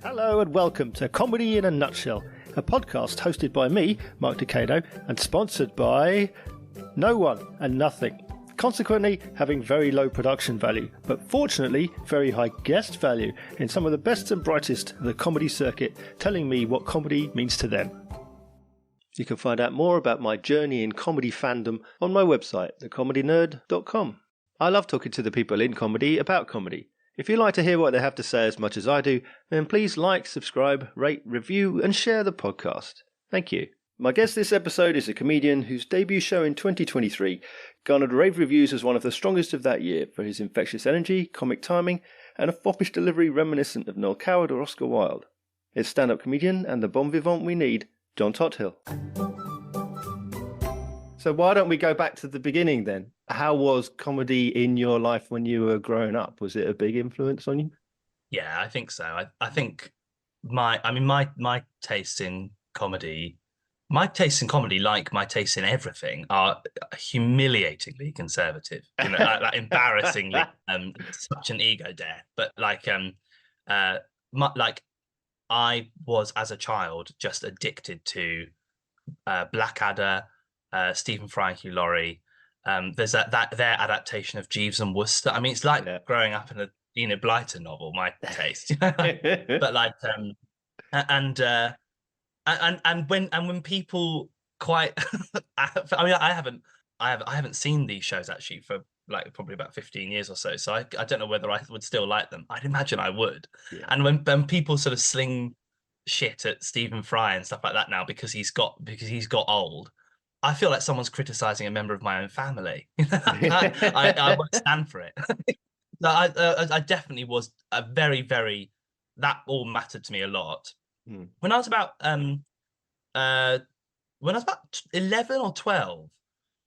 Hello and welcome to Comedy in a Nutshell, a podcast hosted by me, Mark Decado, and sponsored by no one and nothing. Consequently, having very low production value, but fortunately very high guest value in some of the best and brightest of the comedy circuit, telling me what comedy means to them. You can find out more about my journey in comedy fandom on my website, thecomedynerd.com. I love talking to the people in comedy about comedy. If you'd like to hear what they have to say as much as I do, then please like, subscribe, rate, review, and share the podcast. Thank you. My guest this episode is a comedian whose debut show in 2023 garnered rave reviews as one of the strongest of that year for his infectious energy, comic timing, and a foppish delivery reminiscent of Noel Coward or Oscar Wilde. It's stand-up comedian and the bon vivant we need, John Tothill. So why don't we go back to the beginning then? How was comedy in your life when you were growing up? Was it a big influence on you? Yeah, I think so. I think my tastes in comedy, like my tastes in everything, are humiliatingly conservative. You know, like embarrassingly, such an ego death. But I was as a child just addicted to Blackadder, Stephen Fry and Hugh Laurie. There's their adaptation of Jeeves and Wooster. I mean, it's like growing up in a Enid Blyton novel, my taste. But when people quite, I haven't seen these shows actually for like probably about 15 years or so. So I don't know whether I would still like them. I'd imagine I would. Yeah. And when people sort of sling shit at Stephen Fry and stuff like that now because he's got old, I feel like someone's criticizing a member of my own family. I won't stand for it. No, I definitely was a very, very, that all mattered to me a lot. When I was about 11 or 12,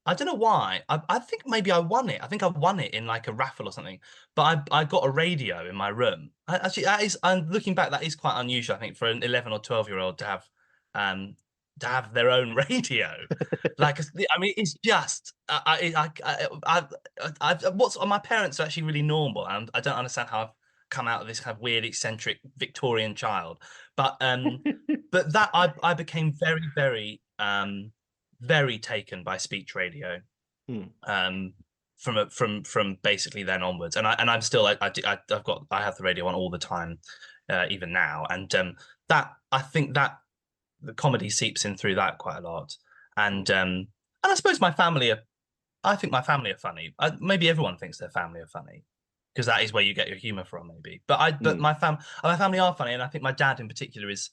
I don't know why. I think maybe I won it. I think I won it in like a raffle or something. But I got a radio in my room. Actually, I'm looking back, that is quite unusual, I think, for an 11 or 12-year-old to have their own radio. Like, I mean, it's just my parents are actually really normal, and I don't understand how I've come out of this kind of weird, eccentric Victorian child. But that I became very, very very taken by speech radio from basically then onwards, and I'm still I have the radio on all the time, even now, and that I think that the comedy seeps in through that quite a lot, and I suppose I think my family are funny. Maybe everyone thinks their family are funny because that is where you get your humor from, maybe. But my family are funny, and I think my dad in particular is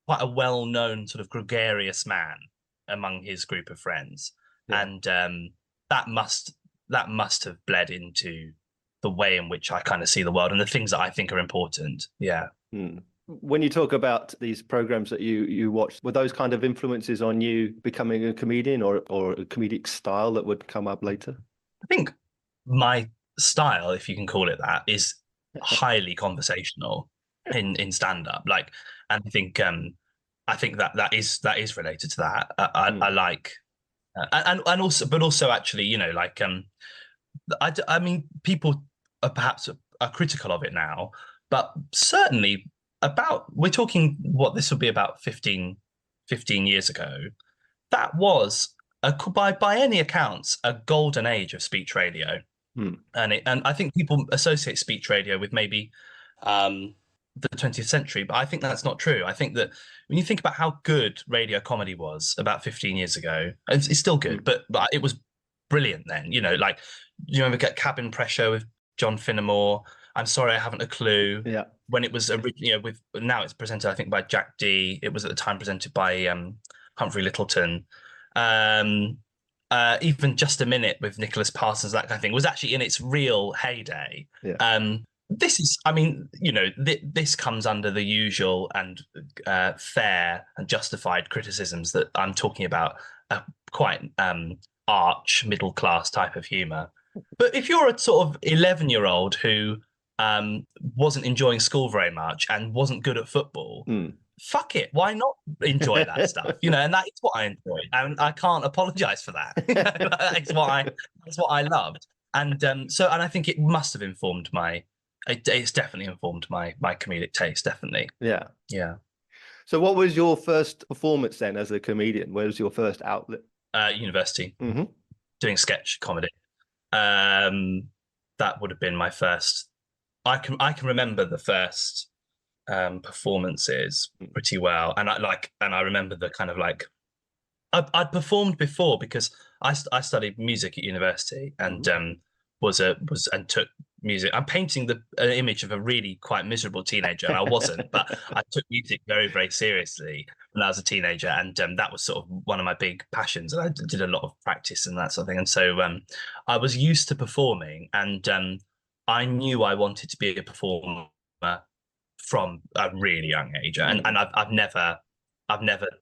quite a well-known sort of gregarious man among his group of friends, and that must have bled into the way in which I kind of see the world and the things that I think are important. Yeah. When you talk about these programs that you watched, were those kind of influences on you becoming a comedian or a comedic style that would come up later? I think my style, if you can call it that, is highly conversational in stand-up. Like, and I think that is related to that. I like, and also actually, you know, like, I mean, people are perhaps are critical of it now, but certainly we're talking what this would be about 15 years ago. That was by any accounts a golden age of speech radio, and I think people associate speech radio with maybe the 20th century, but I think that's not true. I think that when you think about how good radio comedy was about 15 years ago, it's still good, but it was brilliant then. You know, like, do you remember Cabin Pressure with John Finnemore? I'm Sorry, I Haven't a Clue. Yeah. When it was originally, now it's presented, I think, by Jack D. It was at the time presented by Humphrey Lyttelton. Even Just a Minute with Nicholas Parsons, that kind of thing, was actually in its real heyday. Yeah. This is, I mean, you know, this comes under the usual and fair and justified criticisms that I'm talking about, quite arch middle class type of humour. But if you're a sort of 11-year-old who wasn't enjoying school very much and wasn't good at football, fuck it, why not enjoy that stuff? You know, and that is what I enjoy, and I can't apologise for that. That's what I loved, and I think it must have informed my it's definitely informed my comedic taste. Definitely, Yeah. yeah. So what was your first performance then as a comedian? Where was your first outlet? University, Mm-hmm. doing sketch comedy. Um, that would have been my first. I can remember the first performances pretty well, and I remember the kind of like I'd performed before because I studied music at university and Mm-hmm. was and took music. I'm painting an image of a really quite miserable teenager, and I wasn't, but I took music very, very seriously when I was a teenager, and that was sort of one of my big passions. And I did a lot of practice and that sort of thing. And so I was used to performing, and I knew I wanted to be a performer from a really young age, and I've never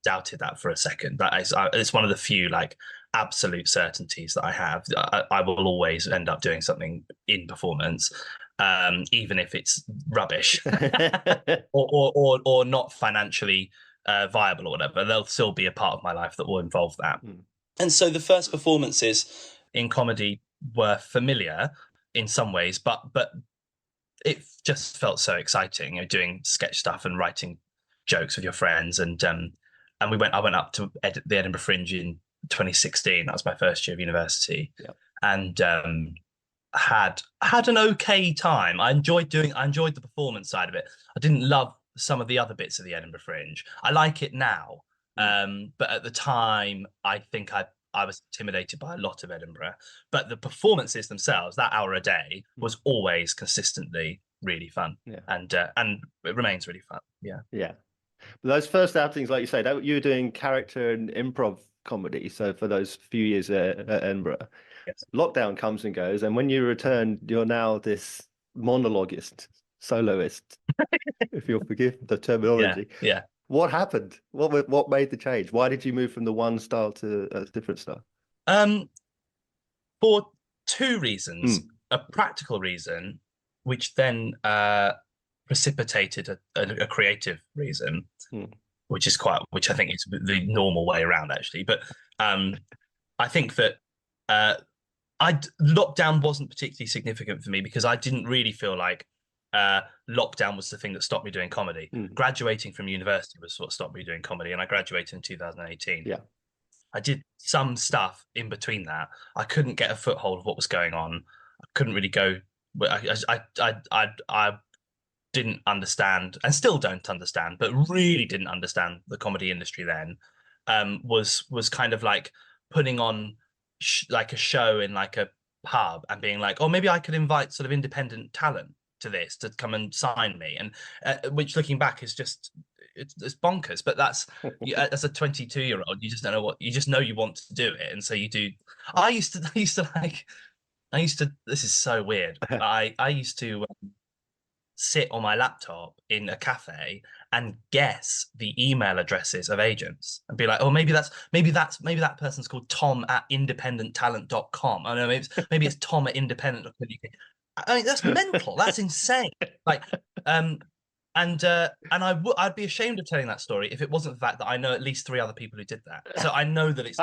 doubted that for a second. That is, it's one of the few like absolute certainties that I have. I will always end up doing something in performance, even if it's rubbish or not financially viable or whatever. There'll still be a part of my life that will involve that. And so the first performances in comedy were familiar in some ways, but it just felt so exciting, doing sketch stuff and writing jokes with your friends. And I went up to the Edinburgh Fringe in 2016. That was my first year of university, and had an okay time. I enjoyed the performance side of it. I didn't love some of the other bits of the Edinburgh Fringe. I like it now, but at the time, I think I was intimidated by a lot of Edinburgh. But the performances themselves, that hour a day, was always consistently really fun, and it remains really fun. Yeah, yeah. But those first outings, like you say, that you were doing character and improv comedy. So for those few years at Edinburgh, yes. Lockdown comes and goes, and when you return, you're now this monologuist, soloist, if you'll forgive the terminology. Yeah. What happened? What made the change? Why did you move from the one style to a different style? For two reasons. A practical reason, which then precipitated a creative reason, which I think is the normal way around actually. But I think that lockdown wasn't particularly significant for me because I didn't really feel like lockdown was the thing that stopped me doing comedy. Graduating from university was what stopped me doing comedy, and I graduated in 2018. Yeah. I did some stuff in between that. I couldn't get a foothold of what was going on. I couldn't really go. I didn't understand, and still don't understand, but really didn't understand the comedy industry then. Was kind of like putting on like a show in like a pub and being like, oh, maybe I could invite sort of independent talent to this to come and sign me, and which looking back is just it's bonkers. But that's as a 22-year-old, you just don't know what you just know you want to do it, and so you do. I used to. This is so weird. I used to sit on my laptop in a cafe and guess the email addresses of agents and be like, oh, maybe that person's called Tom at independenttalent.com. I know maybe it's Tom at independent.co.uk. I mean, that's mental. That's insane. Like, and I'd be ashamed of telling that story if it wasn't the fact that I know at least 3 other people who did that. So I know that it's,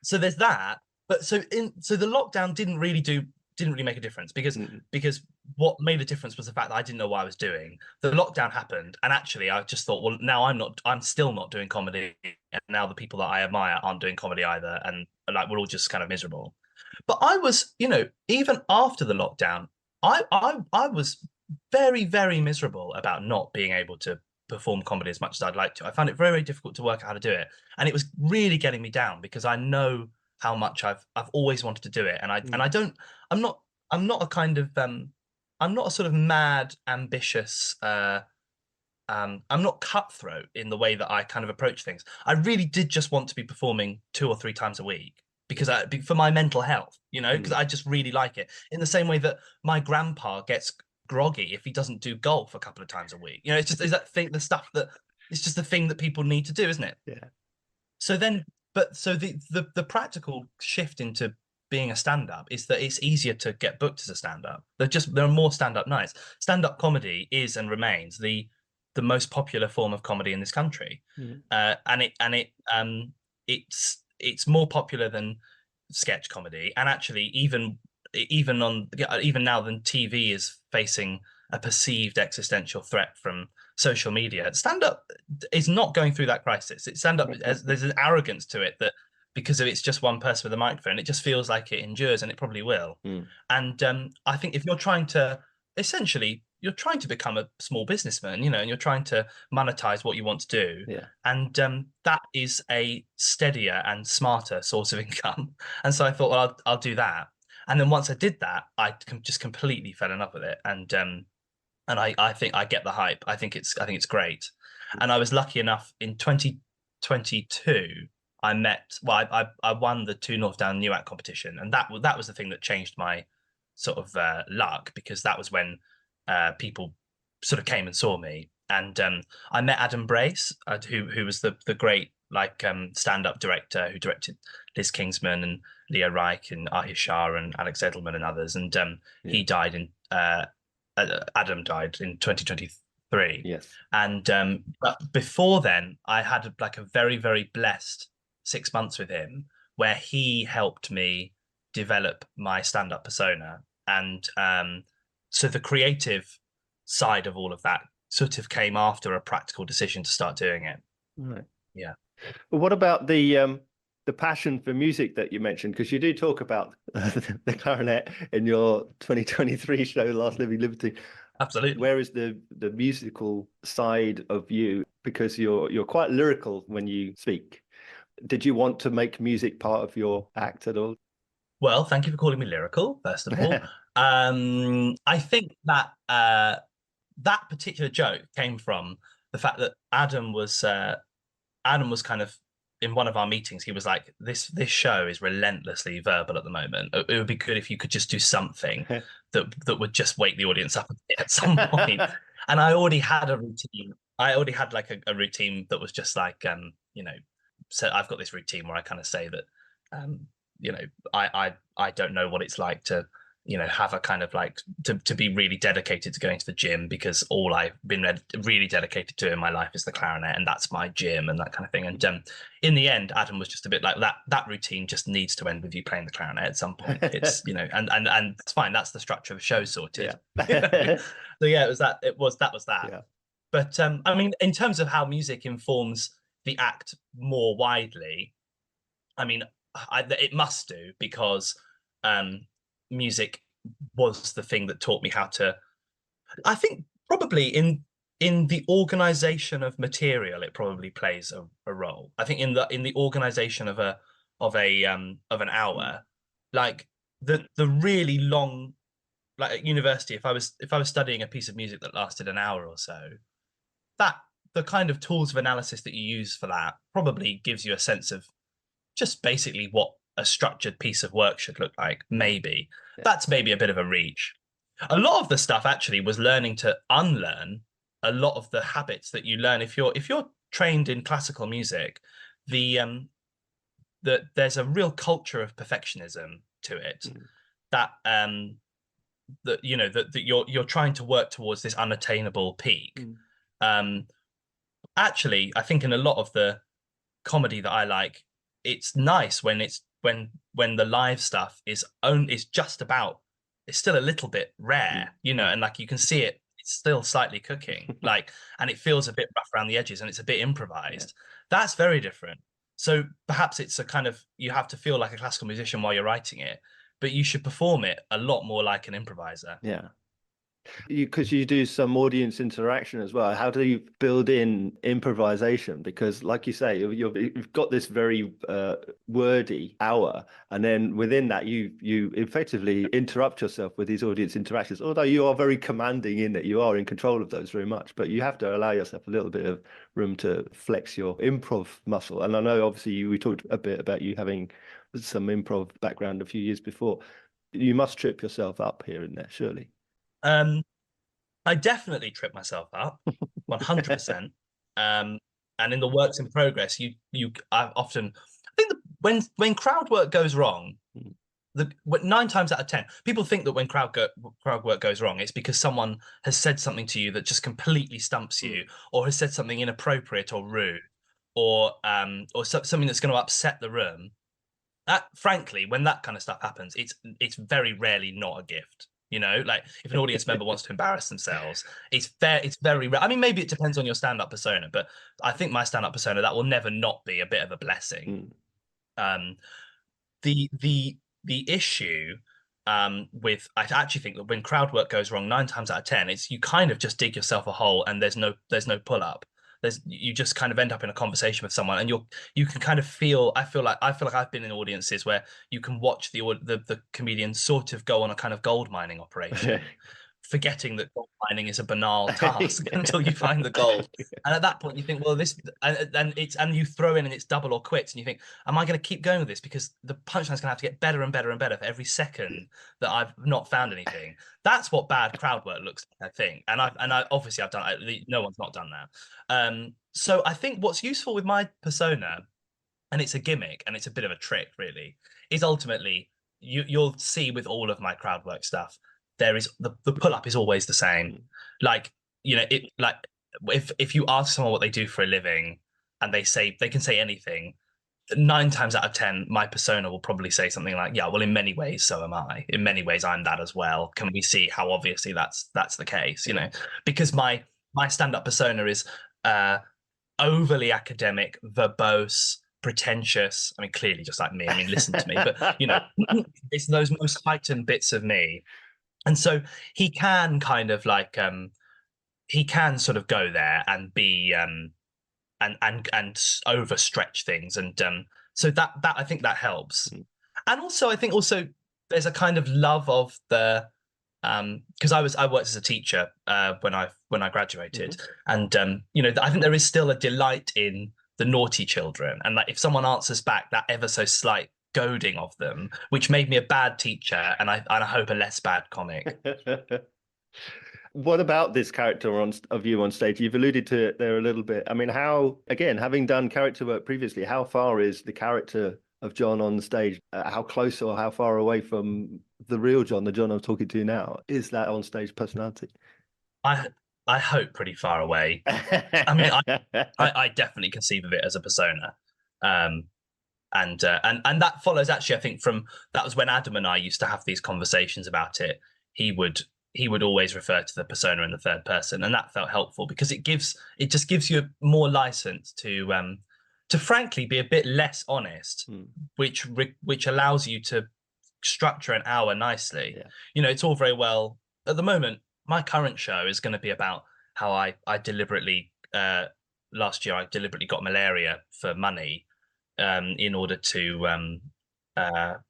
so there's that. But so the lockdown didn't really make a difference because what made a difference was the fact that I didn't know what I was doing. The lockdown happened, and actually I just thought, well, now I'm still not doing comedy, and now the people that I admire aren't doing comedy either, and like we're all just kind of miserable. But I was, even after the lockdown, I was very, very miserable about not being able to perform comedy as much as I'd like to. I found it very, very difficult to work out how to do it, and it was really getting me down because I know how much I've always wanted to do it, and I'm not a kind of I'm not a sort of mad ambitious I'm not cutthroat in the way that I kind of approach things. I really did just want to be performing 2 or 3 times a week because for my mental health, because I just really like it. In the same way that my grandpa gets groggy if he doesn't do golf a couple of times a week. It's just is that thing, the stuff that it's just the thing that people need to do, isn't it? Yeah. So then, so the practical shift into being a stand-up is that it's easier to get booked as a stand-up. There are more stand-up nights. Stand-up comedy is and remains the most popular form of comedy in this country, and it's more popular than sketch comedy. And actually, even even now, then TV is facing a perceived existential threat from social media. Stand up is not going through that crisis. Stand up, there's an arrogance to it that because it's just one person with a microphone, it just feels like it endures, and it probably will. And I think if you're trying to become a small businessman, and you're trying to monetize what you want to do, and that is a steadier and smarter source of income. And so I thought, well, I'll do that. And then once I did that, I just completely fell in love with it. And I think I get the hype. I think it's great. And I was lucky enough in 2022. I won the 2 North Down Newark competition, and that was the thing that changed my sort of luck, because that was when people sort of came and saw me. And I met Adam Brace, who was the great stand-up director who directed Liz Kingsman and Leo Reich and Ahir Shah and Alex Edelman and others. And he died in Adam died in 2023. Yes. And but before then, I had a very, very blessed 6 months with him, where he helped me develop my stand-up persona. And so the creative side of all of that sort of came after a practical decision to start doing it. Right. Yeah. Well, what about the passion for music that you mentioned? Because you do talk about the clarinet in your 2023 show, Last Living Liberty. Absolutely. Where is the musical side of you? Because you're quite lyrical when you speak. Did you want to make music part of your act at all? Well, thank you for calling me lyrical, first of all. I think that that particular joke came from the fact that Adam was kind of, in one of our meetings, he was like, this show is relentlessly verbal at the moment. It would be good if you could just do something that would just wake the audience up at some point. And I already had a routine. I already had a routine that was just so I've got this routine where I kind of say that, I don't know what it's like to, have a kind of to be really dedicated to going to the gym, because all I've been really dedicated to in my life is the clarinet, and that's my gym and that kind of thing. And in the end, Adam was just a bit like that routine just needs to end with you playing the clarinet at some point. It's, and it's fine. That's the structure of a show sorted. Yeah. So yeah, that was that. Yeah. But I mean, in terms of how music informs the act more widely, I mean, it must do, because music was the thing that taught me how to, I think probably in the organization of material, it probably plays a role. I think in the organization of an hour, like the really long, like at university, if I was studying a piece of music that lasted an hour or so, that the kind of tools of analysis that you use for that probably gives you a sense of just basically what a structured piece of work should look like. Maybe that's maybe a bit of a reach. A lot of the stuff actually was learning to unlearn a lot of the habits that you learn if you're trained in classical music. There's a real culture of perfectionism to it, that that you're trying to work towards this unattainable peak. Actually, I think in a lot of the comedy that I like, it's nice when the live stuff is just about, it's still a little bit rare, and you can see it's still slightly cooking, and it feels a bit rough around the edges and it's a bit improvised. That's very different. So perhaps it's a kind of, you have to feel like a classical musician while you're writing it, but you should perform it a lot more like an improviser. Yeah. Because you do some audience interaction as well. How do you build in improvisation? Because like you say, you've got this very wordy hour, and then within that you effectively interrupt yourself with these audience interactions. Although you are very commanding in that you are in control of those very much, but you have to allow yourself a little bit of room to flex your improv muscle. And I know obviously we talked a bit about you having some improv background a few years before. You must trip yourself up here and there, surely. I definitely trip myself up, 100%. And in the works in progress, I think that when crowd work goes wrong, 9 times out of 10, people think that when crowd work goes wrong, it's because someone has said something to you that just completely stumps you, or has said something inappropriate or rude, or something that's going to upset the room. frankly, when that kind of stuff happens, it's very rarely not a gift. You know, like if an audience member wants to embarrass themselves, it's very rare. I mean, maybe it depends on your stand-up persona, but I think my stand-up persona, that will never not be a bit of a blessing. Um, the issue with, I actually think that when crowd work goes wrong, 9 times out of 10, it's you kind of just dig yourself a hole and there's no pull up. You just kind of end up in a conversation with someone and you can kind of feel, I feel like I've been in audiences where you can watch the comedian sort of go on a kind of gold mining operation, forgetting that gold mining is a banal task until you find the gold. And at that point you think, well, this, and you throw in and it's double or quits, and you think, am I going to keep going with this? Because the punchline's going to have to get better and better and better for every second that I've not found anything. That's what bad crowd work looks like, I think. And I obviously I've done it. No one's not done that. So I think what's useful with my persona, and it's a gimmick and it's a bit of a trick really, is ultimately you'll see with all of my crowd work stuff, there is the pull up is always the same. Like, you know, it, like if you ask someone what they do for a living and they can say anything, 9 times out of 10, my persona will probably say something like, yeah, well, in many ways, so am I. In many ways, I'm that as well. Can we see how obviously that's the case? You know, because my stand-up persona is overly academic, verbose, pretentious. I mean, clearly just like me. I mean, listen to me, but you know, it's those most heightened bits of me. And so he can kind of like he can sort of go there and be and overstretch things, and so that I think that helps. And also I think also there's a kind of love of the because I worked as a teacher when I graduated, and you know, I think there is still a delight in the naughty children, and like if someone answers back that ever so slight goading of them, which made me a bad teacher and I hope a less bad comic. What about this character of you on stage? You've alluded to it there a little bit. I mean, how, again, having done character work previously, how far is the character of John on stage? How close or how far away from the real John, the John I'm talking to now, is that on stage personality? I hope pretty far away. I mean, I definitely conceive of it as a persona. And that follows actually, I think, from that was when Adam and I used to have these conversations about it. He would always refer to the persona in the third person, and that felt helpful because it just gives you more license to frankly be a bit less honest, which allows you to structure an hour nicely. Yeah. You know, it's all very well at the moment. My current show is going to be about how I deliberately last year I deliberately got malaria for money in order to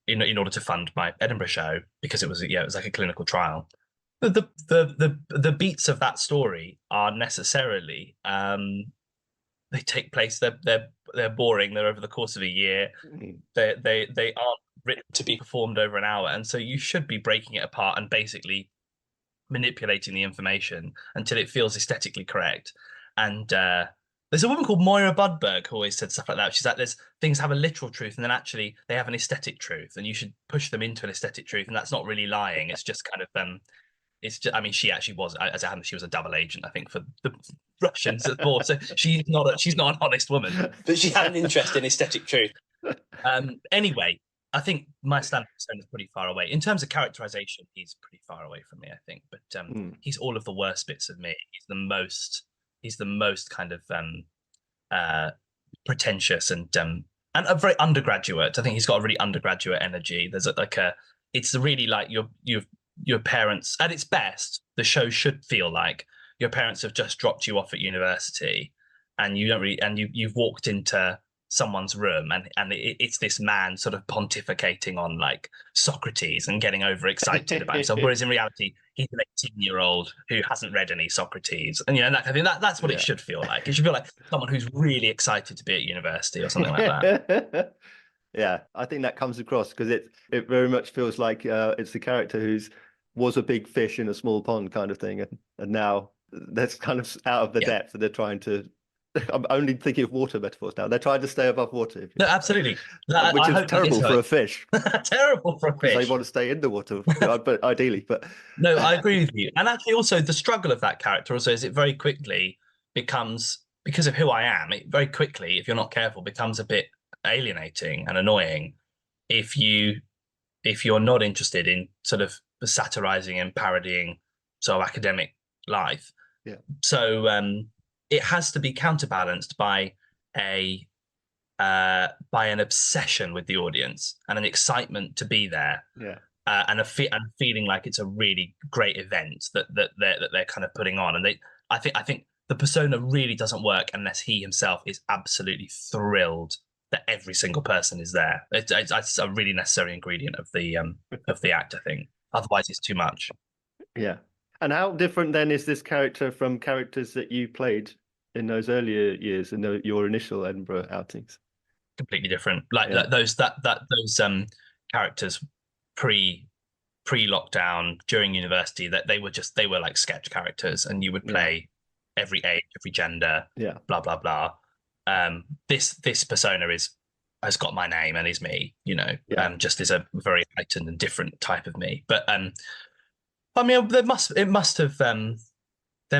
in order to fund my Edinburgh show, because it was like a clinical trial. The beats of that story are necessarily they take place. They're boring. They're over the course of a year. They aren't written to be performed over an hour, and so you should be breaking it apart and basically manipulating the information until it feels aesthetically correct. And there's a woman called Moira Budberg who always said stuff like that. She's like, there's things have a literal truth and then actually they have an aesthetic truth, and you should push them into an aesthetic truth, and that's not really lying. It's just kind of it's just, I mean, she actually was, as it happened, she was a double agent, I think, for the Russians at war. So she's not an honest woman, but she had an interest in aesthetic truth. Anyway, I think my stand-up persona is pretty far away. In terms of characterization, he's pretty far away from me, I think. But he's all of the worst bits of me. He's the most kind of pretentious and a very undergraduate. I think he's got a really undergraduate energy. There's it's really like your parents, at its best, the show should feel like your parents have just dropped you off at university, and you don't really, and you've walked into someone's room, and it's this man sort of pontificating on like Socrates and getting overexcited about himself, whereas in reality he's an 18-year-old who hasn't read any Socrates, and you know, I think that's what it should feel like. It should feel like someone who's really excited to be at university or something like that. Yeah, I think that comes across because it very much feels like it's the character was a big fish in a small pond kind of thing, and now that's kind of out of the depth, and they're trying to. I'm only thinking of water metaphors now. They're trying to stay above water. No, absolutely. Which is terrible for a fish. Terrible for a fish. They want to stay in the water, but ideally. But no, I agree with you. And actually, also the struggle of that character also is it very quickly becomes, because of who I am, it very quickly, if you're not careful, becomes a bit alienating and annoying. if you're not interested in sort of satirizing and parodying sort of academic life, so it has to be counterbalanced a by an obsession with the audience and an excitement to be there, and and feeling like it's a really great event that they're kind of putting on. And I think the persona really doesn't work unless he himself is absolutely thrilled that every single person is there. It's a really necessary ingredient of the act, I think. Otherwise, it's too much. Yeah. And how different then is this character from characters that you played in those earlier years in your initial Edinburgh outings? Completely different. Like those characters pre lockdown during university, that they were like sketch characters, and you would play every age, every gender, blah blah blah. This persona has got my name and is me, just is a very heightened and different type of me. But I mean, there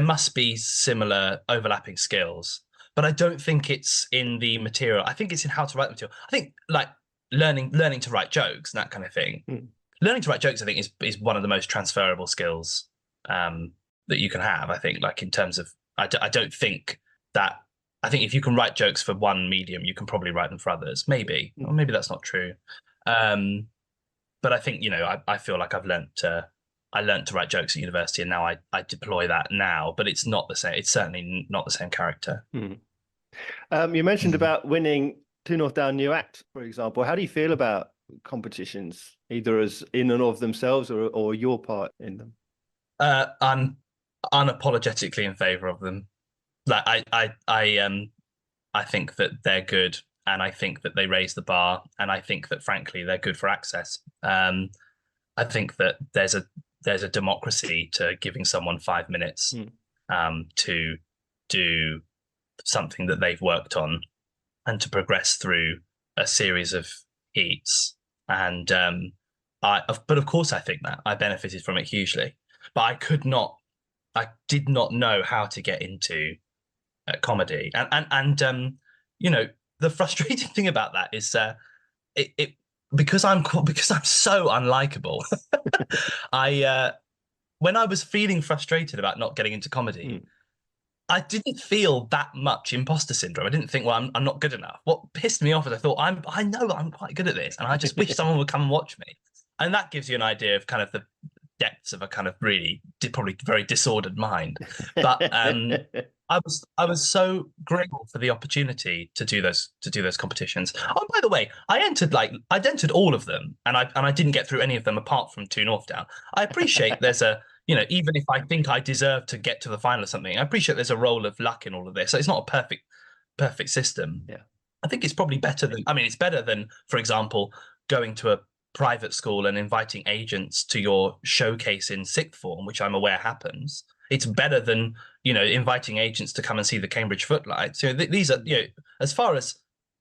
must be similar overlapping skills, but I don't think it's in the material. I think it's in how to write the material. I think like learning to write jokes and that kind of thing. Learning to write jokes, I think, is one of the most transferable skills that you can have. I think, like in terms of, I don't think that. I think if you can write jokes for one medium, you can probably write them for others. Maybe, or maybe that's not true. But I think I feel like I learned to write jokes at university, and now I deploy that now. But it's not the same. It's certainly not the same character. You mentioned about winning Two North Down New Act, for example. How do you feel about competitions, either as in and of themselves or your part in them? I'm unapologetically in favour of them. Like I think that they're good, and I think that they raise the bar, and I think that frankly they're good for access. I think that there's a democracy to giving someone 5 minutes to do something that they've worked on and to progress through a series of heats. And but of course I think that I benefited from it hugely, but I did not know how to get into comedy. And the frustrating thing about that is because I'm so unlikable. When I was feeling frustrated about not getting into comedy, I didn't feel that much imposter syndrome. I didn't think, well, I'm not good enough. What pissed me off is I thought, I know I'm quite good at this, and I just wish someone would come and watch me. And that gives you an idea of kind of the depths of a kind of really probably very disordered mind. But I was so grateful for the opportunity to do those competitions. Oh, by the way, I entered all of them, and I didn't get through any of them apart from Two North Down. I appreciate there's a even if I think I deserve to get to the final or something, I appreciate there's a role of luck in all of this. So it's not a perfect system. Yeah, I think it's probably better than. I mean, it's better than, for example, going to a private school and inviting agents to your showcase in sixth form, which I'm aware happens. It's better than inviting agents to come and see the Cambridge Footlights. These are as far as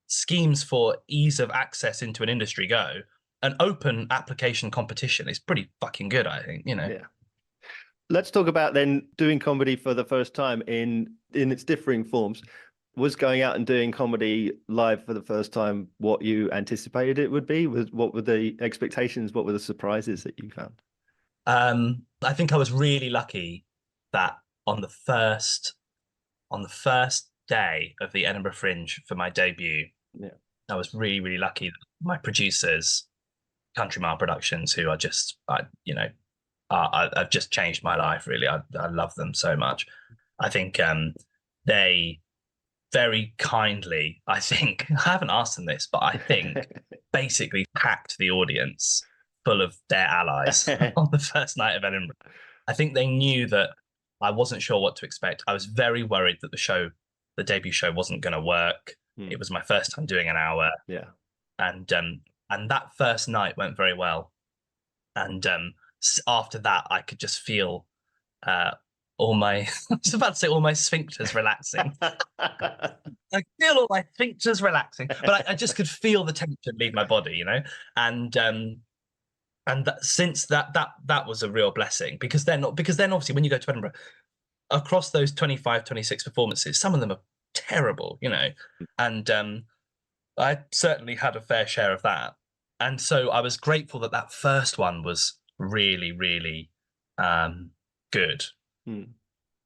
schemes for ease of access into an industry go, an open application competition is pretty fucking good, I think. Yeah. Let's talk about then doing comedy for the first time in its differing forms. Was going out and doing comedy live for the first time what you anticipated it would be? What were the expectations? What were the surprises that you found? I think I was really lucky that on the first day of the Edinburgh Fringe for my debut, I was really, really lucky that my producers, Country Mile Productions, who are just I've just changed my life, really. I love them so much. I think they very kindly, I haven't asked them this, but I think basically packed the audience full of their allies on the first night of Edinburgh. I think they knew that I wasn't sure what to expect. I was very worried that the debut show wasn't going to work. It was my first time doing an hour. Yeah. And that first night went very well. And after that, I could just feel all my I was about to say all my sphincters relaxing. I feel all my sphincters relaxing, but I just could feel the tension leave my body, and since that was a real blessing, because then obviously when you go to Edinburgh, across those 25, 26 performances, some of them are terrible, and I certainly had a fair share of that. and so I was grateful that that first one was really, really good.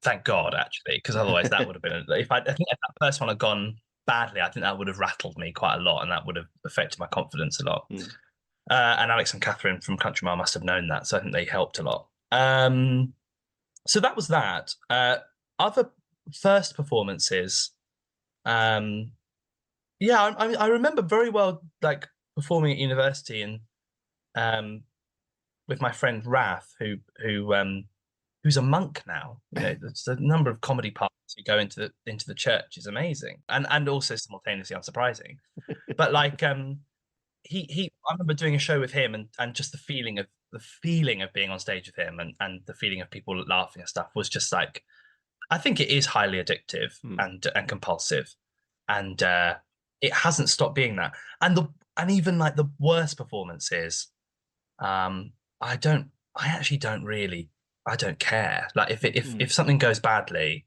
Thank God, actually, because otherwise that would have been I think if that first one had gone badly, I think that would have rattled me quite a lot, and that would have affected my confidence a lot. And Alex and Catherine from Country Mile must have known that, so I think they helped a lot. So that was that. Other first performances, yeah, I remember very well, like performing at university and with my friend Rath, who's a monk now. You know, the number of comedy parts who go into the church is amazing, and also simultaneously unsurprising. But like I remember doing a show with him, and just the feeling of being on stage with him, and the feeling of people laughing and stuff was just like, I think it is highly addictive and compulsive, and it hasn't stopped being that. And even like the worst performances, I actually don't really, I don't care. Like if something goes badly,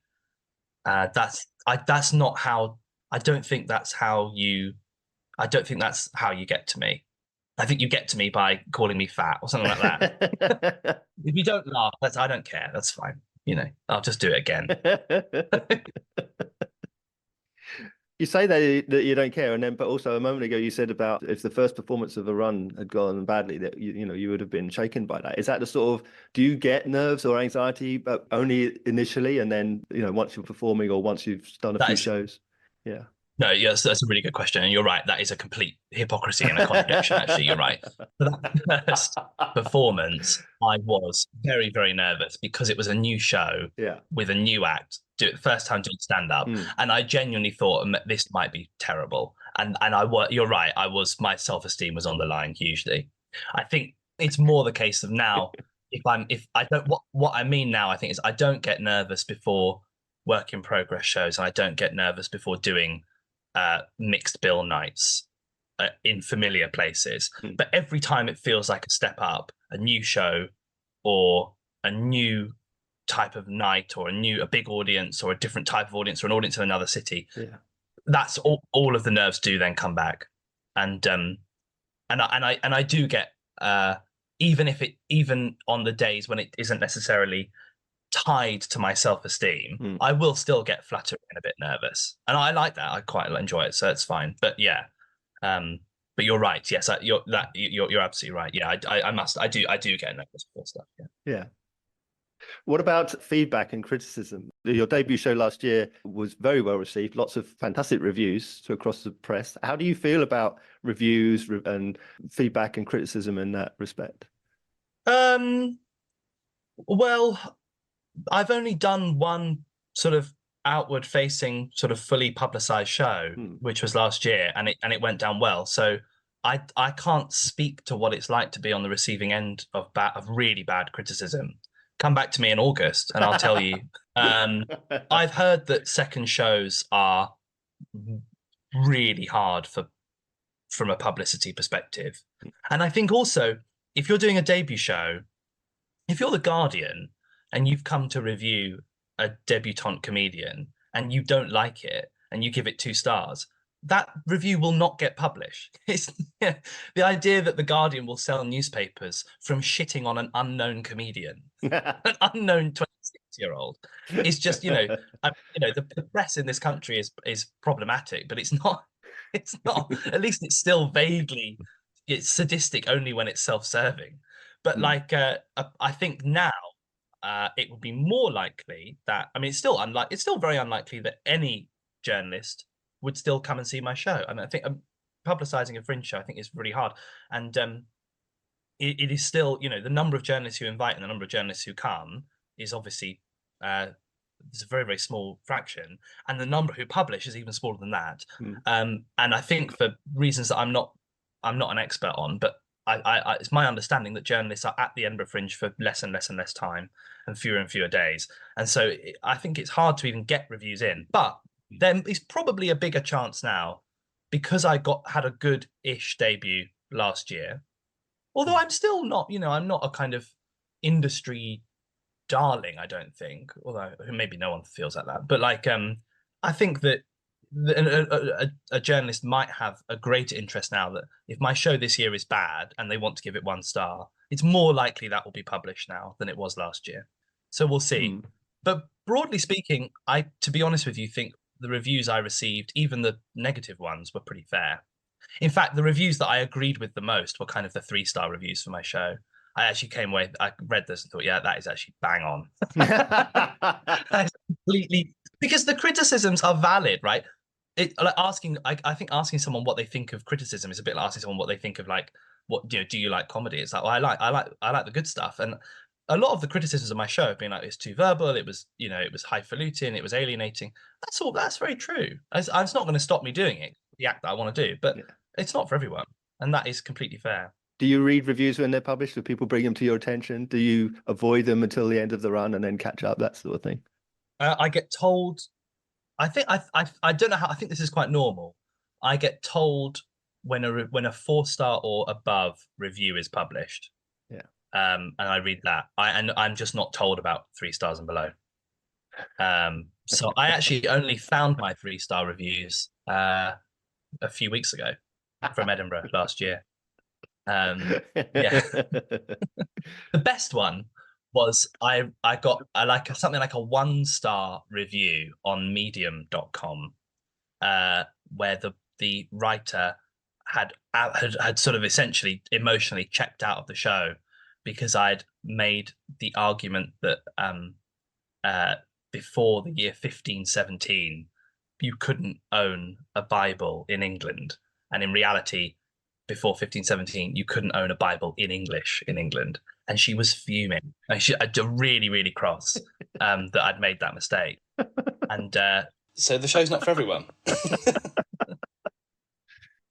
that's not how. I don't think that's how you. I don't think that's how you get to me. I think you get to me by calling me fat or something like that. If you don't laugh, I don't care. That's fine. You know, I'll just do it again. You say that you don't care, and then, but also a moment ago you said about if the first performance of a run had gone badly, that you would have been shaken by that. Is that the sort of, do you get nerves or anxiety, but only initially, and then once you're performing or once you've done a few shows? Yeah. No, yes, that's a really good question, and you're right. That is a complete hypocrisy and a contradiction. Actually, you're right. For that first performance, I was very, very nervous because it was a new show with a new act. First time doing stand up, and I genuinely thought this might be terrible. And you're right. My self esteem was on the line hugely. I think it's more the case of now. What I mean now, I think, is I don't get nervous before work in progress shows, and I don't get nervous before doing mixed bill nights in familiar places. But every time it feels like a step up, a new show or a new type of night or a big audience or a different type of audience or an audience in another city, that's all of the nerves do then come back. And I do get even on the days when it isn't necessarily tied to my self-esteem, I will still get flattered and a bit nervous, and I like that. I quite enjoy it, so it's fine. But yeah, but you're right. Yes, you're absolutely right. Yeah, I do get nervous for stuff. Yeah. What about feedback and criticism? Your debut show last year was very well received, lots of fantastic reviews across the press. How do you feel about reviews and feedback and criticism in that respect? Well, I've only done one sort of outward facing, sort of fully publicized show, which was last year, and it went down well. So I can't speak to what it's like to be on the receiving end of really bad criticism. Come back to me in August and I'll tell you. I've heard that second shows are really hard from a publicity perspective. And I think also, if you're doing a debut show, if you're The Guardian and you've come to review a debutante comedian and you don't like it and you give it 2 stars, that review will not get published. It's the idea that The Guardian will sell newspapers from shitting on an unknown comedian, an unknown 26-year-old, is just, the press in this country is problematic, but it's not. It's not. At least it's still vaguely. It's sadistic only when it's self-serving. But I think now it would be more likely that, I mean, it's still very unlikely that any journalist would still come and see my show. I mean, I think publicizing a fringe show, I think, is really hard. And it is still, the number of journalists who invite and the number of journalists who come is obviously, it's a very, very small fraction. And the number who publish is even smaller than that. And I think for reasons that I'm not an expert on, but it's my understanding that journalists are at the Edinburgh Fringe for less and less and less time and fewer days. And so I think it's hard to even get reviews in. But there is probably a bigger chance now, because I had a good-ish debut last year. Although I'm still not, I'm not a kind of industry darling, I don't think. Although maybe no one feels like that. But I think that a journalist might have a greater interest now that if my show this year is bad and they want to give it 1 star, it's more likely that will be published now than it was last year. So we'll see. But broadly speaking, to be honest with you, think the reviews I received, even the negative ones, were pretty fair. In fact, the reviews that I agreed with the most were kind of the 3-star reviews for my show. I actually came away, I read this and thought, yeah, that is actually bang on. That is completely, because the criticisms are valid, right? I think asking someone what they think of criticism is a bit like asking someone what they think of, like, what do you like comedy? It's like, well, I like the good stuff. And a lot of the criticisms of my show have been like, it's too verbal, it was highfalutin, it was alienating. That's very true. It's not going to stop me doing it, the act that I want to do, but it's not for everyone, and that is completely fair. Do you read reviews when they're published? Do people bring them to your attention? Do you avoid them until the end of the run and then catch up, that sort of thing? I get told, I think I don't know how, I think this is quite normal. I get told when a 4-star or above review is published. Yeah. And I read that. I'm just not told about 3 stars and below. So I actually only found my 3-star reviews a few weeks ago from Edinburgh last year. Yeah. The best one was I got something like a 1-star review on medium.com, where the writer had sort of essentially emotionally checked out of the show because I'd made the argument that before the year 1517 you couldn't own a Bible in England, and in reality before 1517 you couldn't own a Bible in English in England. And she was fuming, and she really, really cross that I'd made that mistake. And so the show's not for everyone.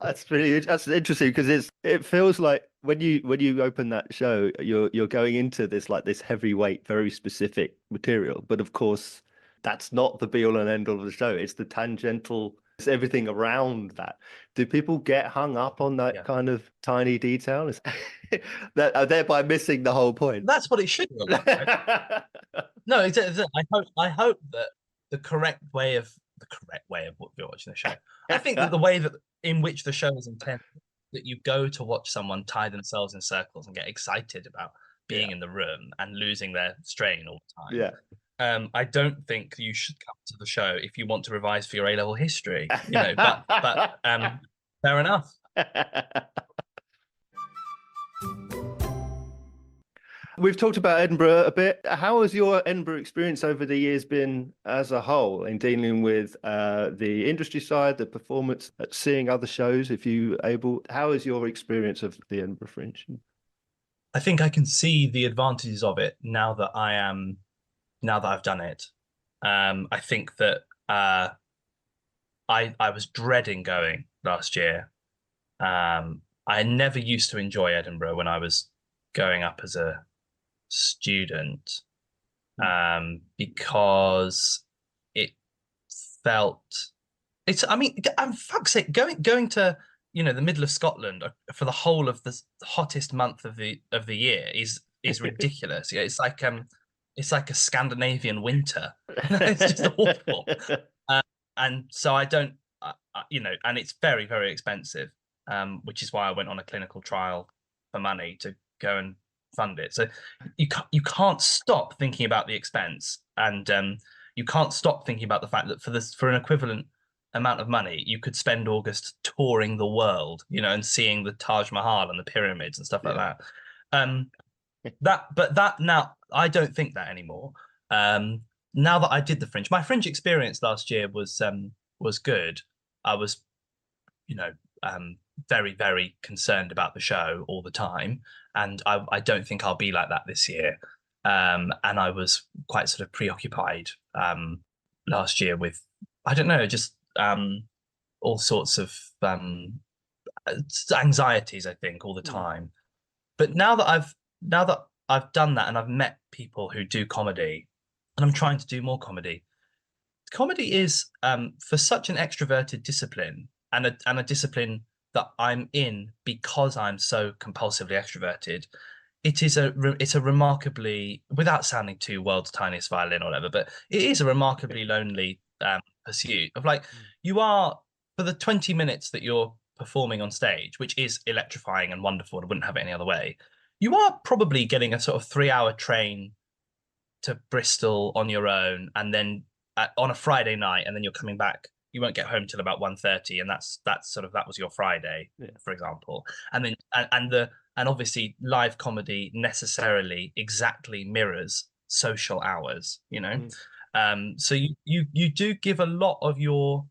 That's interesting, because it feels like when you open that show, you're going into this heavyweight, very specific material. But of course, that's not the be all and end all of the show. It's the tangential, it's everything around that. Do people get hung up on that kind of tiny detail? That thereby missing the whole point. That's what it should be like, right? No, I hope that the correct way of watching the show. I think that the way that in which the show is intended, that you go to watch someone tie themselves in circles and get excited about being in the room and losing their strain all the time. Yeah. I don't think you should come to the show if you want to revise for your A-level history, but fair enough. We've talked about Edinburgh a bit. How has your Edinburgh experience over the years been as a whole in dealing with the industry side, the performance, seeing other shows, if you able? How is your experience of the Edinburgh Fringe? I think I can see the advantages of it now that I've done it. I think that I was dreading going last year. I never used to enjoy Edinburgh when I was going up as a student, because it felt, fuck's sake, going to the middle of Scotland for the whole of the hottest month of the year is ridiculous. Yeah, it's like a Scandinavian winter. It's just awful. And so I don't, and it's very, very expensive, which is why I went on a clinical trial for money to go and fund it. So you can't stop thinking about the expense, and you can't stop thinking about the fact that for an equivalent amount of money, you could spend August touring the world, and seeing the Taj Mahal and the pyramids and stuff like that. But now I don't think that anymore. Now that I did the Fringe, my Fringe experience last year was good. I was, very, very concerned about the show all the time, and I don't think I'll be like that this year. And I was quite sort of preoccupied last year with, I don't know, just all sorts of anxieties, I think, all the time. But now that I've done that and I've met people who do comedy, and I'm trying to do more comedy. Comedy is, for such an extroverted discipline, and a discipline that I'm in because I'm so compulsively extroverted, it's a remarkably, without sounding too world's tiniest violin or whatever, but it is a remarkably lonely pursuit of like, you are, for the 20 minutes that you're performing on stage, which is electrifying and wonderful, and I wouldn't have it any other way, you are probably getting a sort of 3-hour train to Bristol on your own, and then on a Friday night, and then you're coming back. You won't get home till about 1:30, and that's sort of, that was your Friday, for example. And then and obviously live comedy necessarily exactly mirrors social hours, you know. So you do give a lot of your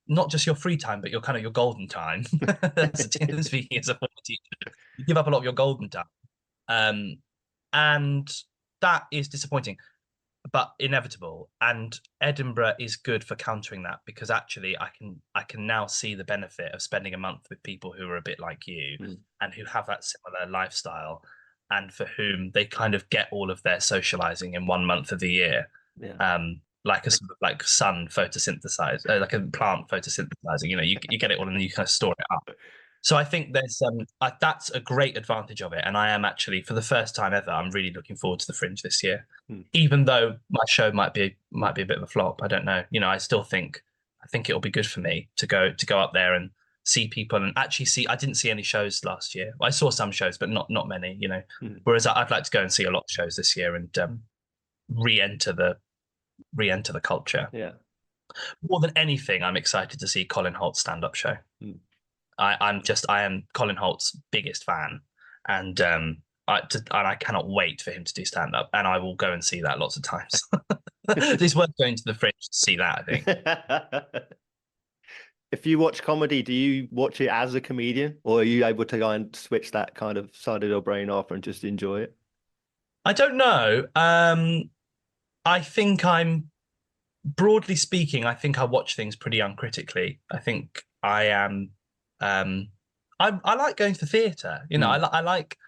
not just your free time, but your kind of your golden time. Speaking as a former teacher, you give up a lot of your golden time, and that is disappointing, but inevitable. And Edinburgh is good for countering that, because actually I can now see the benefit of spending a month with people who are a bit like you and who have that similar lifestyle, and for whom they kind of get all of their socializing in 1 month of the year. Like a sort of like sun photosynthesize, like a plant photosynthesizing. You know, you get it all and then you kind of store it up. So I think there's that's a great advantage of it, and I am actually, for the first time ever, I'm really looking forward to the Fringe this year. Even though my show might be a bit of a flop, I don't know. You know, I think it'll be good for me to go up there and see people, and actually see. I didn't see any shows last year. I saw some shows, but not many. You know, whereas I'd like to go and see a lot of shows this year and re-enter the culture. Yeah. More than anything, I'm excited to see Colin Holt's stand-up show. I am Colin Holt's biggest fan, and I cannot wait for him to do stand-up, and I will go and see that lots of times. It's worth going to the Fringe to see that, I think. If you watch comedy, do you watch it as a comedian, or are you able to go and switch that kind of side of your brain off and just enjoy it? I don't know. I think broadly speaking, I think I watch things pretty uncritically. I think I am. I like going to the theatre. You know, I like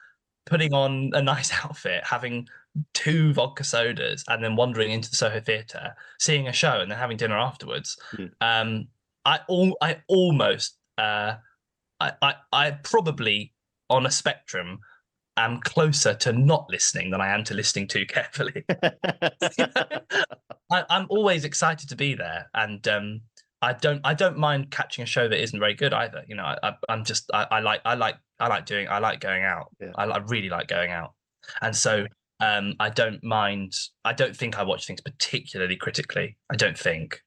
putting on a nice outfit, having 2 vodka sodas, and then wandering into the Soho Theatre, seeing a show, and then having dinner afterwards. I almost, I probably, on a spectrum, am closer to not listening than I am to listening too carefully. You know? I'm always excited to be there, and I don't mind catching a show that isn't very good either. You know, I like going out. I really like going out, and so I don't mind. I don't think I watch things particularly critically. I don't think.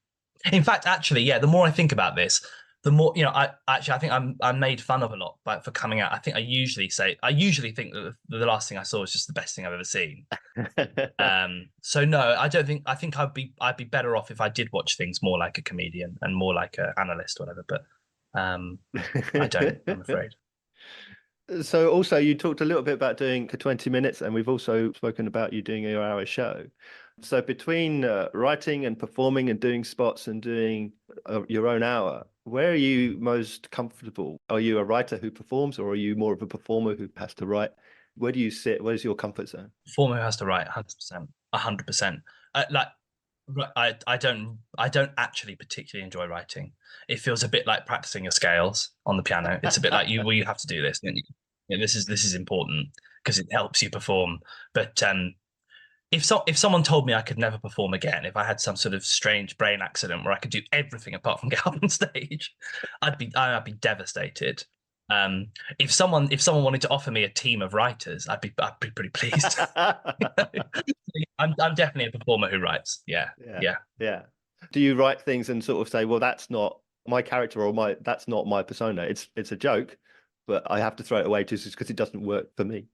In fact, actually, yeah. The more I think about this, the more, you know, I think I'm made fun of a lot for coming out. I usually think that the last thing I saw was just the best thing I've ever seen. So no, I think I'd be better off if I did watch things more like a comedian and more like an analyst or whatever. But I don't, I'm afraid. So also, you talked a little bit about doing 20 minutes, and we've also spoken about you doing your hour show. So between writing and performing and doing spots and doing your own hour, where are you most comfortable? Are you a writer who performs, or are you more of a performer who has to write? Where do you sit? Where's your comfort zone? Performer who has to write, 100%, 100%. Like, I don't actually particularly enjoy writing. It feels a bit like practicing your scales on the piano. It's a bit like you have to do this. You know, this is important because it helps you perform. But if someone told me I could never perform again, if I had some sort of strange brain accident where I could do everything apart from get up on stage, I'd be devastated. If someone wanted to offer me a team of writers, I'd be pretty pleased. I'm definitely a performer who writes. Yeah. Do you write things and sort of say, well, that's not my character, or that's not my persona. It's a joke, but I have to throw it away just because it doesn't work for me.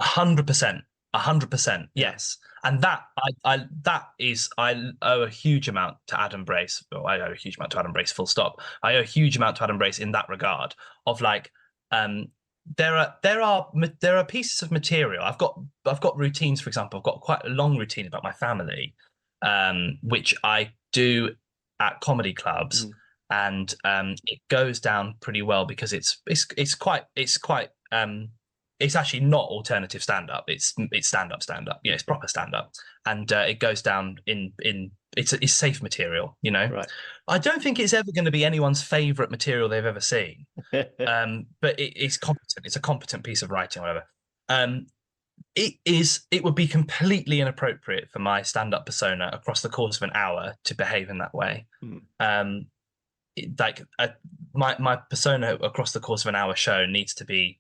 100%. 100%. Yes. And that I owe a huge amount to Adam Brace. Well, I owe a huge amount to Adam Brace, full stop. I owe a huge amount to Adam Brace in that regard of like, there are pieces of material. I've got routines, for example. I've got quite a long routine about my family, which I do at comedy clubs, and it goes down pretty well because it's quite it's actually not alternative stand-up. It's stand-up. Yeah, it's proper stand-up, and it goes down in it's safe material. You know, right. I don't think it's ever going to be anyone's favorite material they've ever seen, but it's competent. It's a competent piece of writing, or whatever. It would be completely inappropriate for my stand-up persona across the course of an hour to behave in that way. Mm. Um, my persona across the course of an hour show needs to be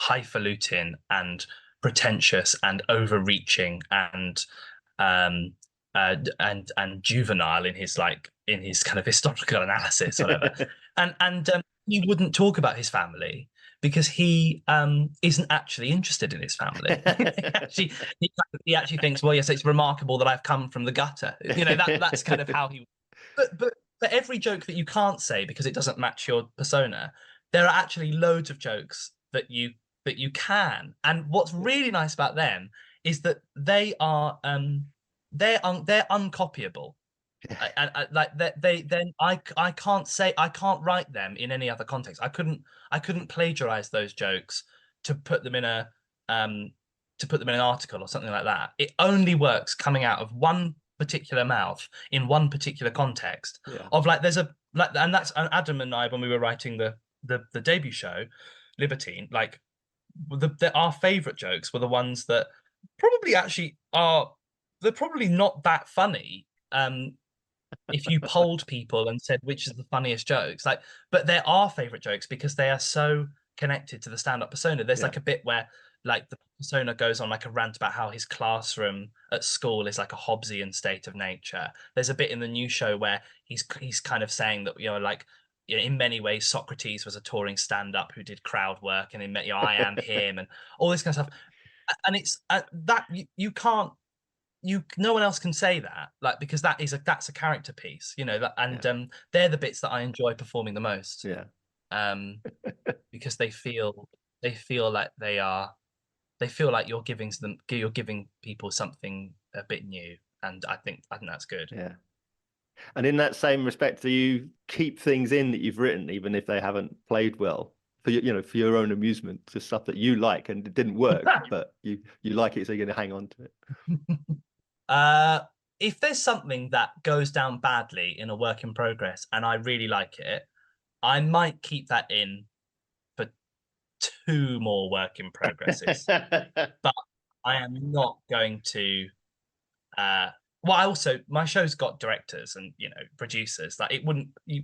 highfalutin and pretentious and overreaching and um and juvenile in his kind of historical analysis, whatever. And he wouldn't talk about his family because he isn't actually interested in his family. He actually thinks, well, yes, it's remarkable that I've come from the gutter. That's kind of how he. But for every joke that you can't say because it doesn't match your persona, there are actually loads of jokes that you can. And what's really nice about them is that they're uncopyable. Like they then I can't write them in any other context. I couldn't plagiarize those jokes to put them in a an article or something like that. It only works coming out of one particular mouth in one particular context. Yeah. Of like there's a like and that's and Adam and I, when we were writing the debut show, Libertine, like our favorite jokes were the ones that probably actually are they're probably not that funny. If you polled people and said which is the funniest jokes, like, but they're our favorite jokes because they are so connected to the stand-up persona. There's like a bit where like the persona goes on like a rant about how his classroom at school is like a Hobbesian state of nature. There's a bit in the new show where he's kind of saying that, like, in many ways Socrates was a touring stand-up who did crowd work, and I am him, and all this kind of stuff. And it's that you can't no one else can say that, like, because that's a character piece, and they're the bits that I enjoy performing the most. Yeah. Because they feel like they feel like you're giving people something a bit new, and I think that's good. Yeah. And in that same respect, do you keep things in that you've written, even if they haven't played well, for for your own amusement, to stuff that you like and it didn't work, but you like it, so you're going to hang on to it? If there's something that goes down badly in a work in progress and I really like it, I might keep that in for 2 more work in progresses. But I am not going to. My show's got directors and producers. Like, it wouldn't you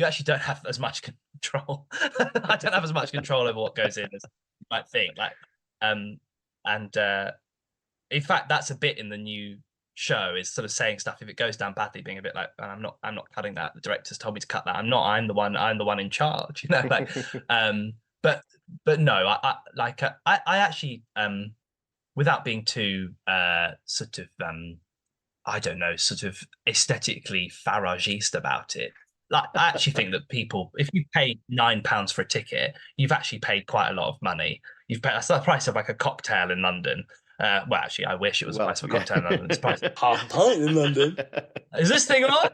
actually don't have as much control. I don't have as much control over what goes in as you might think. Like, and in fact, that's a bit in the new show, is sort of saying stuff if it goes down badly, being a bit like, I'm not cutting that. The directors told me to cut that. I'm the one in charge. Like, but no, I actually without being too sort of I don't know, sort of aesthetically Faragiste about it. Like, I actually think that people, if you pay £9 for a ticket, you've actually paid quite a lot of money. You've paid that's the price of like a cocktail in London. Well, actually, I wish it was the price of a cocktail in London. It's the price of half a pint in London. Is this thing on?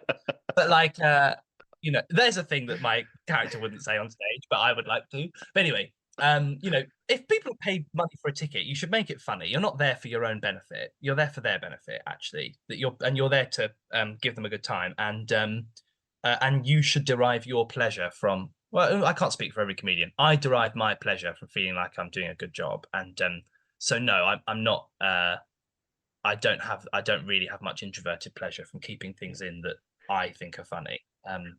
But like, there's a thing that my character wouldn't say on stage, but I would like to. But anyway, if people pay money for a ticket, you should make it funny. You're not there for your own benefit. You're there for their benefit, actually. You're there to give them a good time, and you should derive your pleasure from. Well, I can't speak for every comedian. I derive my pleasure from feeling like I'm doing a good job, and so no, I'm not. I don't really have much introverted pleasure from keeping things in that I think are funny. And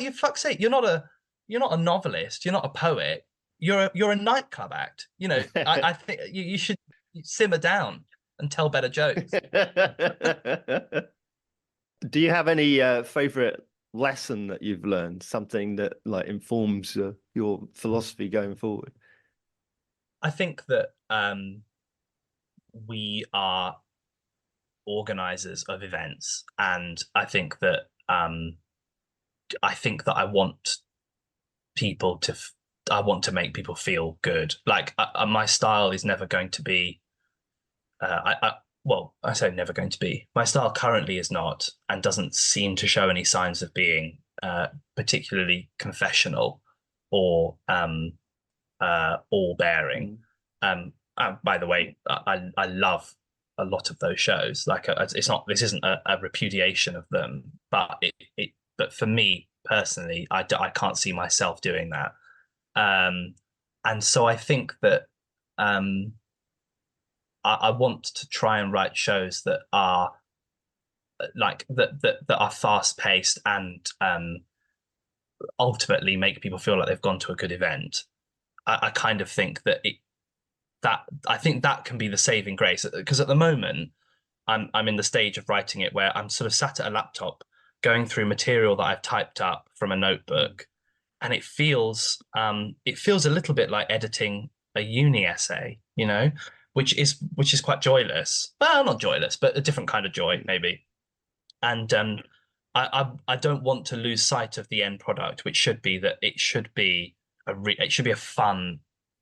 you fuck's sake, you're not a novelist. You're not a poet. You're a nightclub act. I think you should simmer down and tell better jokes. Do you have any favorite lesson that you've learned? Something that like informs your philosophy going forward? I think that we are organizers of events, and I think that I want to make people feel good. Like, my style is never going to be. I say never going to be. My style currently is not, and doesn't seem to show any signs of being particularly confessional or all bearing. By the way, I love a lot of those shows. Like, this isn't a repudiation of them, but but for me personally, I can't see myself doing that. And so I think that I want to try and write shows that are like that are fast paced and ultimately make people feel like they've gone to a good event. I kind of think that I think that can be the saving grace, because at the moment I'm in the stage of writing it where I'm sort of sat at a laptop going through material that I've typed up from a notebook, and it feels a little bit like editing a uni essay, which is quite joyless. Well, not joyless, but a different kind of joy maybe. And I don't want to lose sight of the end product, which should be that it should be a fun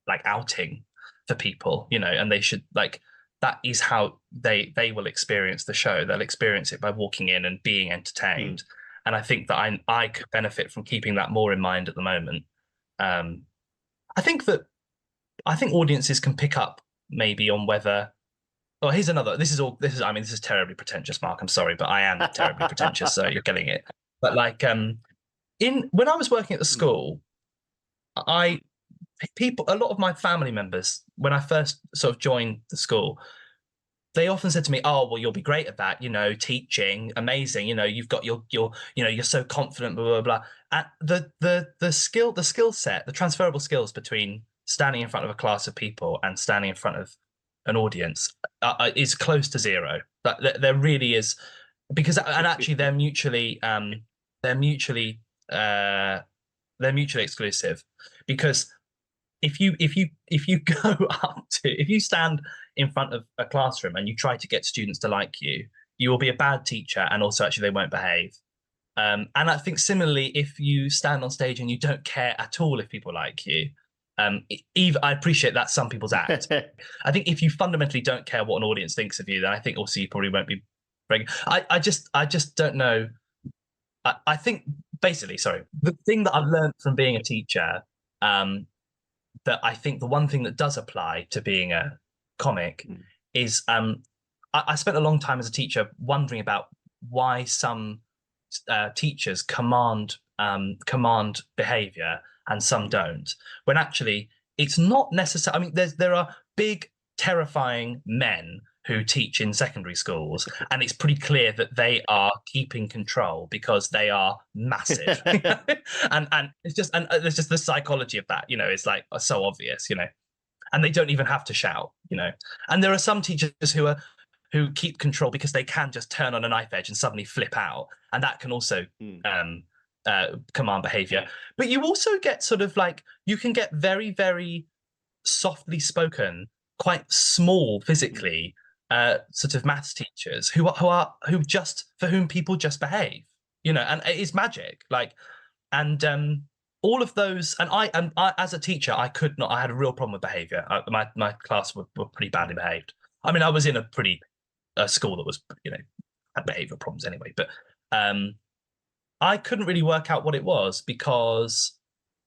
like outing for people, and they should like that is how they will experience the show. They'll experience it by walking in and being entertained. And I think that I could benefit from keeping that more in mind at the moment. I think audiences can pick up maybe on whether. Oh, here's another. This is terribly pretentious, Mark. I'm sorry, but I am terribly pretentious, so you're getting it. But like, when I was working at the school, a lot of my family members, when I first sort of joined the school, they often said to me, "Oh, well, you'll be great at that, teaching, amazing. You've got you're so confident, blah blah blah." And the skill set, the transferable skills between standing in front of a class of people and standing in front of an audience is close to zero. That there really is, because and actually they're mutually exclusive, because if you go if you stand in front of a classroom and you try to get students to like you, you will be a bad teacher, and also actually they won't behave. And I think similarly, if you stand on stage and you don't care at all if people like you, I appreciate that's some people's act. I think if you fundamentally don't care what an audience thinks of you, then I think also you probably won't be. I just don't know. I think basically, sorry, the thing that I've learned from being a teacher, that I think the one thing that does apply to being a comic is I spent a long time as a teacher wondering about why some teachers command behavior and some don't, when actually it's not necessary. I mean, there are big terrifying men who teach in secondary schools, and it's pretty clear that they are keeping control because they are massive. and it's just, and there's just the psychology of that, it's like so obvious, and they don't even have to shout, and there are some teachers who keep control because they can just turn on a knife edge and suddenly flip out, and that can also command behavior. But you also get sort of like, you can get very, very softly spoken, quite small physically, sort of maths teachers who just, for whom people just behave, and it's magic. Like, and all of those, and I as a teacher, I had a real problem with behavior. My class were pretty badly behaved. I mean, I was in a school that was, had behavior problems anyway, but I couldn't really work out what it was, because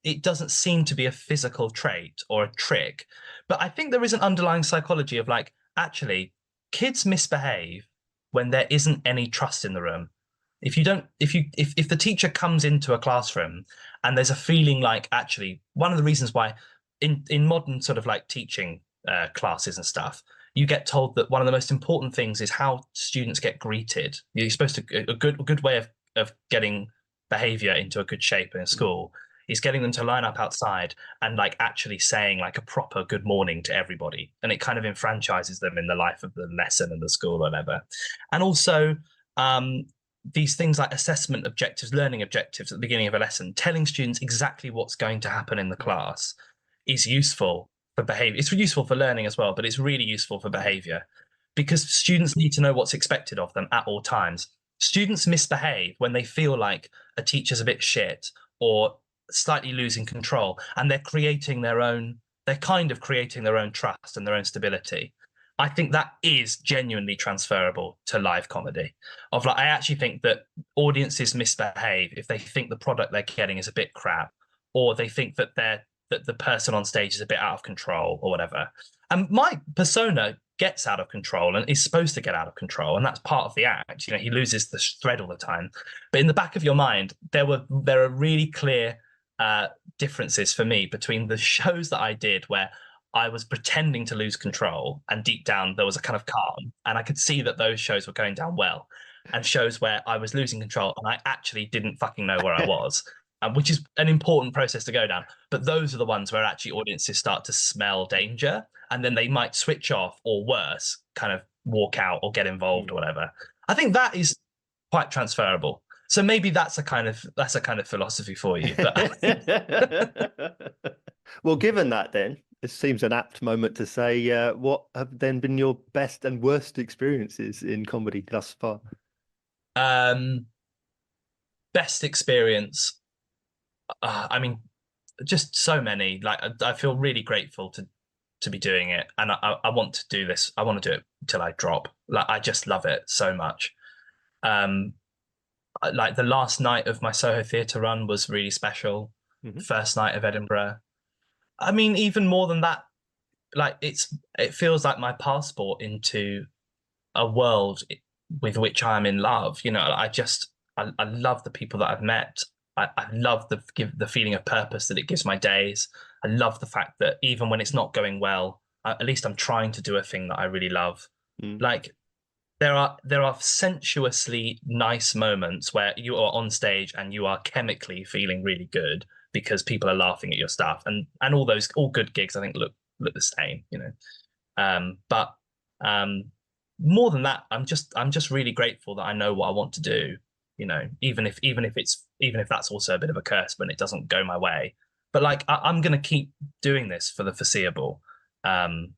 it doesn't seem to be a physical trait or a trick. But I think there is an underlying psychology of like, actually, kids misbehave when there isn't any trust in the room. If the teacher comes into a classroom and there's a feeling like, actually, one of the reasons why in modern sort of like teaching classes and stuff, you get told that one of the most important things is how students get greeted. You're supposed to, a good way of getting behavior into a good shape in a school is getting them to line up outside and like actually saying like a proper good morning to everybody, and it kind of enfranchises them in the life of the lesson and the school or whatever. And also these things like assessment objectives, learning objectives at the beginning of a lesson, telling students exactly what's going to happen in the class is useful for behavior. It's useful for learning as well, but it's really useful for behavior, because students need to know what's expected of them at all times. Students misbehave when they feel like a teacher's a bit shit or slightly losing control, and they're kind of creating their own trust and their own stability. I think that is genuinely transferable to live comedy. I actually think that audiences misbehave if they think the product they're getting is a bit crap, or they think that the person on stage is a bit out of control or whatever. And my persona gets out of control and is supposed to get out of control, and that's part of the act. He loses the thread all the time. But in the back of your mind, there are really clear differences for me between the shows that I did where I was pretending to lose control, and deep down there was a kind of calm, and I could see that those shows were going down well, and shows where I was losing control and I actually didn't fucking know where I was, which is an important process to go down. But those are the ones where actually audiences start to smell danger, and then they might switch off, or worse, kind of walk out or get involved or whatever. I think that is quite transferable. So maybe that's a kind of philosophy for you. But well, given that, then it seems an apt moment to say, what have then been your best and worst experiences in comedy thus far? Best experience. I mean, just so many. Like, I feel really grateful to be doing it, and I want to do this. I want to do it till I drop. Like, I just love it so much. Like the last night of my Soho Theatre run was really special. First night of Edinburgh. I mean, even more than that, like it feels like my passport into a world with which I'm in love. You know, I love the people that I've met. I love the feeling of purpose that it gives my days. I love the fact that even when it's not going well, at least I'm trying to do a thing that I really love. Like there are sensuously nice moments where you are on stage and you are chemically feeling really good because people are laughing at your stuff, and all good gigs I think look the same, you know. But more than that, I'm just really grateful that I know what I want to do, you know, even if that's also a bit of a curse when it doesn't go my way. But like I'm gonna keep doing this for the foreseeable. And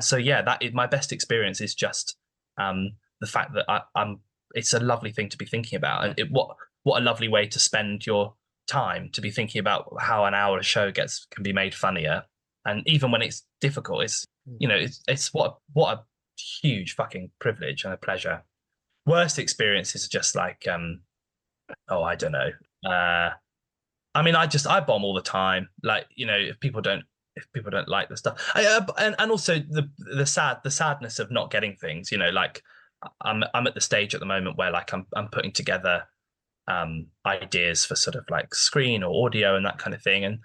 so yeah, that is my best experience, is just the fact that I'm it's a lovely thing to be thinking about, and what a lovely way to spend your time, to be thinking about how an hour of show can be made funnier. And even when it's difficult, it's, you know, it's what a huge fucking privilege and a pleasure. Worst experiences are just like I don't know. I mean, I bomb all the time. Like, you know, if people don't like the stuff, and also the sadness of not getting things. You know, like I'm at the stage at the moment where like I'm putting together ideas for sort of like screen or audio and that kind of thing, and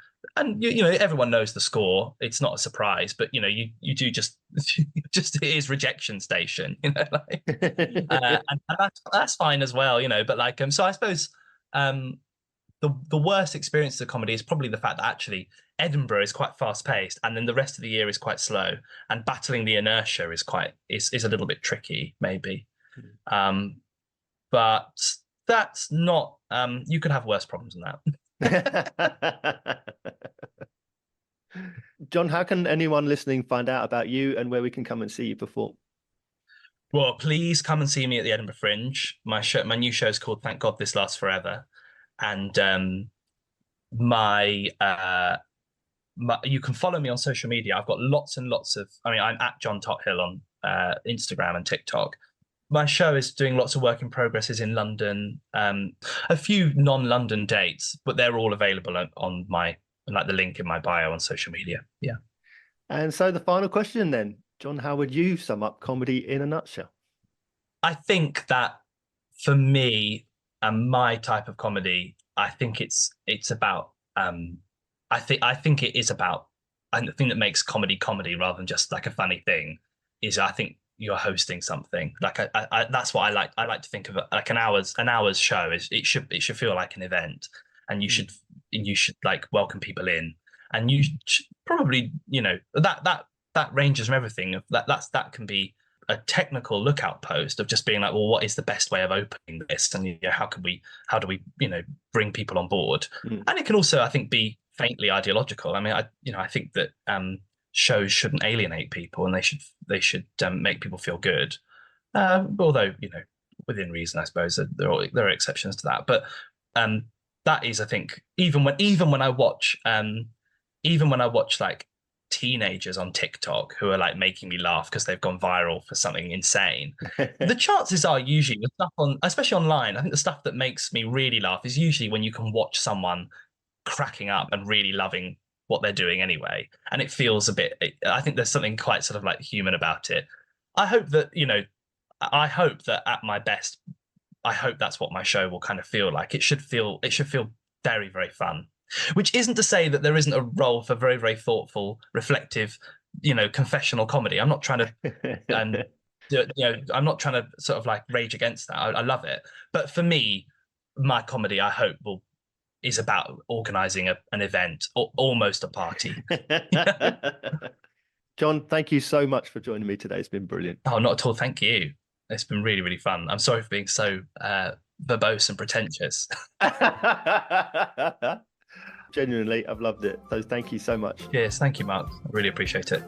you know, everyone knows the score. It's not a surprise, but you know, you do just it is rejection station, you know, like, and that's fine as well, you know. But like, so I suppose the worst experience of comedy is probably the fact that actually Edinburgh is quite fast paced, and then the rest of the year is quite slow, and battling the inertia is a little bit tricky, maybe. But that's not. You could have worse problems than that. John, how can anyone listening find out about you and where we can come and see you perform? Well, please come and see me at the Edinburgh Fringe. My new show is called Thank God This Lasts Forever, and you can follow me on social media. I've got lots and lots of. I mean, I'm at John Tothill on Instagram and TikTok. My show is doing lots of work in progresses in London, a few non-London dates, but they're all available on my, like, the link in my bio on social media. Yeah. And so the final question then, John, how would you sum up comedy in a nutshell? I think that for me and my type of comedy, I think it's about I think it is about, and the thing that makes comedy rather than just like a funny thing is, I think you're hosting something. Like I that's what I like. I like to think of it like an hour's show is it should feel like an event, and you should like welcome people in, and you should probably, you know, that ranges from everything. That can be a technical lookout post of just being like, well, what is the best way of opening this, and, you know, how do we you know, bring people on board. And it can also, I think, be faintly ideological. I mean, I think that shows shouldn't alienate people, and they should make people feel good. Although, you know, within reason, I suppose there are exceptions to that. But that is, I think, even when I watch like teenagers on TikTok who are like making me laugh because they've gone viral for something insane, the chances are usually the stuff especially online, I think the stuff that makes me really laugh is usually when you can watch someone cracking up and really loving what they're doing anyway, and it feels a bit, I think there's something quite sort of like human about it. I hope that, you know, at my best, I hope that's what my show will kind of feel like. It should feel very, very fun. Which isn't to say that there isn't a role for very, very thoughtful, reflective, confessional comedy. I'm not trying to I'm not trying to sort of like rage against that. I love it. But for me, my comedy, I hope, is about organizing an event or almost a party. John, thank you so much for joining me today. It's been brilliant. Oh, not at all. Thank you. It's been really, really fun. I'm sorry for being so verbose and pretentious. Genuinely, I've loved it. So thank you so much. Yes, thank you, Mark. I really appreciate it.